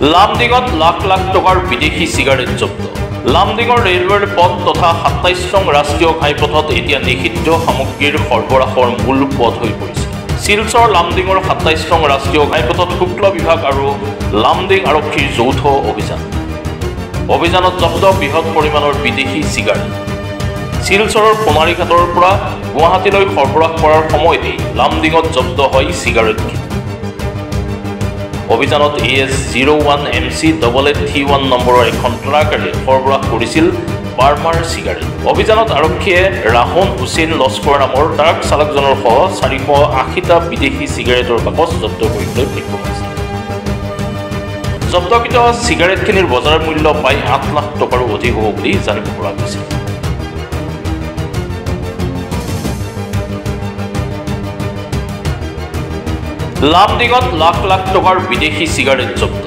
লামডিঙত লাখ লাখ টকাৰ বিদেশী চিগাৰেট জব্দ। লামডিঙৰ ৰেলৱেৰ পথ তথা ২৭ নং ৰাষ্ট্ৰীয় ঘাইপথত এতিয়া নিষিদ্ধ সামগ্ৰীৰ সৰবৰাহৰ মূল পথ হৈ পৰিছে। শিলচৰ লামডিঙৰ ২৭ নং ৰাষ্ট্ৰীয় ঘাইপথত শুক্ল বিভাগ আৰু লামডিং আৰক্ষীৰ যৌথ অভিযান। অভিযানত জব্দ বৃহৎ পৰিমাণৰ বিদেশী চিগাৰেট। শিলচৰৰ সোণাৰীঘাটৰ পৰা গুৱাহাটীলৈ সৰবৰাহ কৰাৰ সময়তেই লামডিঙত জব্দ হয় চিগাৰেট। অভিযানত AS01 MC8831 নম্বৰৰ এখন ট্ৰাকেৰে সৰবৰাহ কৰিছিল বাৰ্মাৰ চিগাৰেট। অভিযানত আৰক্ষীয়ে ৰাহন হুছেইন লস্কৰ নামৰ ট্ৰাক চালকজনৰ সহ 480টা বিদেশী চিগাৰেটৰ বাকচ জব্দ কৰিবলৈ সক্ষম হৈছে। জব্দকৃত চিগাৰেটখিনিৰ বজাৰ মূল্য প্ৰায় 8 লাখ টকাৰো অধিক হ'ব বুলি জানিব পৰা গৈছে। লামডিঙত লাখ লাখ টকাৰ বিদেশী চিগাৰেট জব্দ।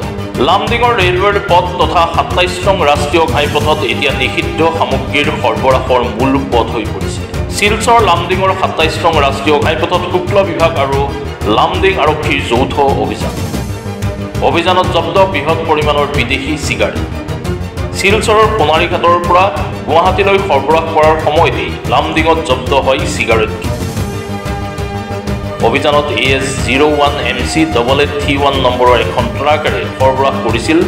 লামডিঙৰ ৰেলৱেৰ পথ তথা ২৭ নং ৰাষ্ট্ৰীয় ঘাইপথত এতিয়া নিষিদ্ধ সামগ্ৰীৰ সৰবৰাহৰ মূল পথ হৈ পৰিছে। শিলচৰ লামডিঙৰ ২৭ নং ৰাষ্ট্ৰীয় ঘাইপথত শুক্ল বিভাগ আৰু লামডিং আৰক্ষীৰ যৌথ অভিযান। অভিযানত জব্দ বৃহৎ পৰিমাণৰ বিদেশী চিগাৰেট। শিলচৰৰ সোণাৰীঘাটৰ পৰা গুৱাহাটীলৈ সৰবৰাহ কৰাৰ সময়তেই লামডিঙত জব্দ হয় চিগাৰেট। অভিযানত AS01 MC8831 নম্বৰৰ এখন ট্ৰাকেৰে সৰবৰাহ কৰিছিল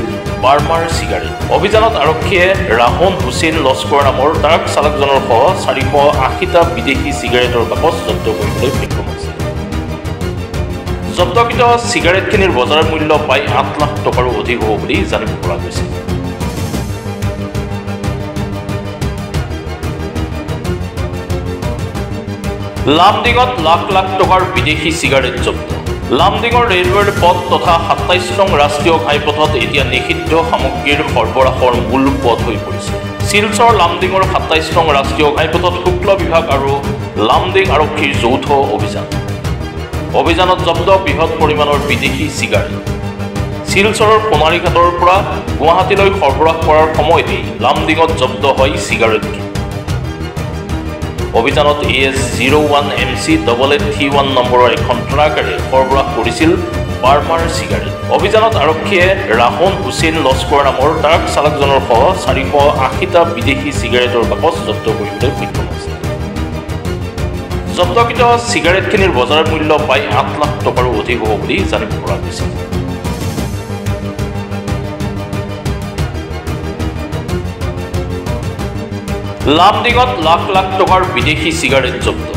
বাৰ্মাৰ চিগাৰেট। অভিযানত আৰক্ষীয়ে ৰাহন হুছেইন লস্কৰ নামৰ ট্ৰাক চালকজনৰ সহ 480টা বিদেশী চিগাৰেটৰ বাকচ জব্দ কৰিবলৈ সক্ষম হৈছে। জব্দকৃত চিগাৰেটখিনিৰ বজাৰ মূল্য প্ৰায় 8 লাখ টকাৰো অধিক হ'ব বুলি জানিব পৰা গৈছে। লামডিঙত লাখ লাখ টকাৰ বিদেশী চিগাৰেট জব্দ। লামডিঙৰ ৰেলৱেৰ পথ তথা ২৭ নং ৰাষ্ট্ৰীয় ঘাইপথত এতিয়া নিষিদ্ধ সামগ্ৰীৰ সৰবৰাহৰ মূল পথ হৈ পৰিছে। শিলচৰ লামডিঙৰ ২৭ নং ৰাষ্ট্ৰীয় ঘাইপথত শুক্ল বিভাগ আৰু লামডিং আৰক্ষীৰ যৌথ অভিযান। অভিযানত জব্দ বৃহৎ পৰিমাণৰ বিদেশী চিগাৰেট। শিলচৰৰ সোণাৰীঘাটৰ পৰা গুৱাহাটীলৈ সৰবৰাহ কৰাৰ সময়তেই লামডিঙত জব্দ হয় চিগাৰেট। অভিযানত AS01 MC8831 নম্বৰৰ এখন ট্ৰাকেৰে সৰবৰাহ কৰিছিল বাৰ্মাৰ চিগাৰেট। অভিযানত আৰক্ষীয়ে ৰাহন হুছেইন লস্কৰ নামৰ ট্ৰাক চালকজনৰ সহ 480টা বিদেশী চিগাৰেটৰ বাকচ জব্দ কৰিবলৈ সক্ষম হৈছে। জব্দকৃত চিগাৰেটখিনিৰ বজাৰ মূল্য প্ৰায় 8 লাখ টকাৰো অধিক হ'ব বুলি জানিব পৰা গৈছে। লামডিঙত লাখ লাখ টকাৰ বিদেশী চিগাৰেট জব্দ।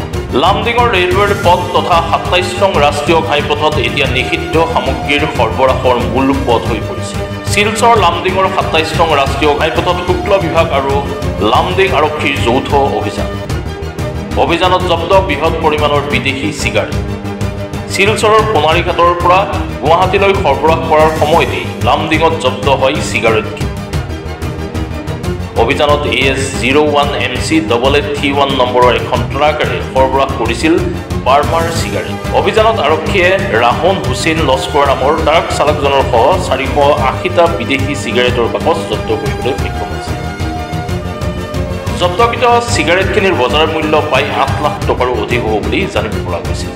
লামডিঙৰ ৰেলৱেৰ পথ তথা ২৭ নং ৰাষ্ট্ৰীয় ঘাইপথত এতিয়া নিষিদ্ধ সামগ্ৰীৰ সৰবৰাহৰ মূল পথ হৈ পৰিছে। শিলচৰ লামডিঙৰ ২৭ নং ৰাষ্ট্ৰীয় ঘাইপথত শুক্ল বিভাগ আৰু লামডিং আৰক্ষীৰ যৌথ অভিযান। অভিযানত জব্দ বৃহৎ পৰিমাণৰ বিদেশী চিগাৰেট। শিলচৰৰ সোণাৰীঘাটৰ পৰা গুৱাহাটীলৈ সৰবৰাহ কৰাৰ সময়তেই লামডিঙত জব্দ হয় চিগাৰেট। অভিযানত AS01 MC8831 নম্বৰৰ এখন ট্ৰাকেৰে সৰবৰাহ কৰিছিল বাৰ্মাৰ চিগাৰেট। অভিযানত আৰক্ষীয়ে ৰাহন হুছেইন লস্কৰ নামৰ ট্ৰাক চালকজনৰ সহ 480টা বিদেশী চিগাৰেটৰ বাকচ জব্দ কৰিবলৈ সক্ষম হৈছে। জব্দকৃত চিগাৰেটখিনিৰ বজাৰ মূল্য প্ৰায় 8 লাখ টকাৰো অধিক হ'ব বুলি জানিব পৰা গৈছে।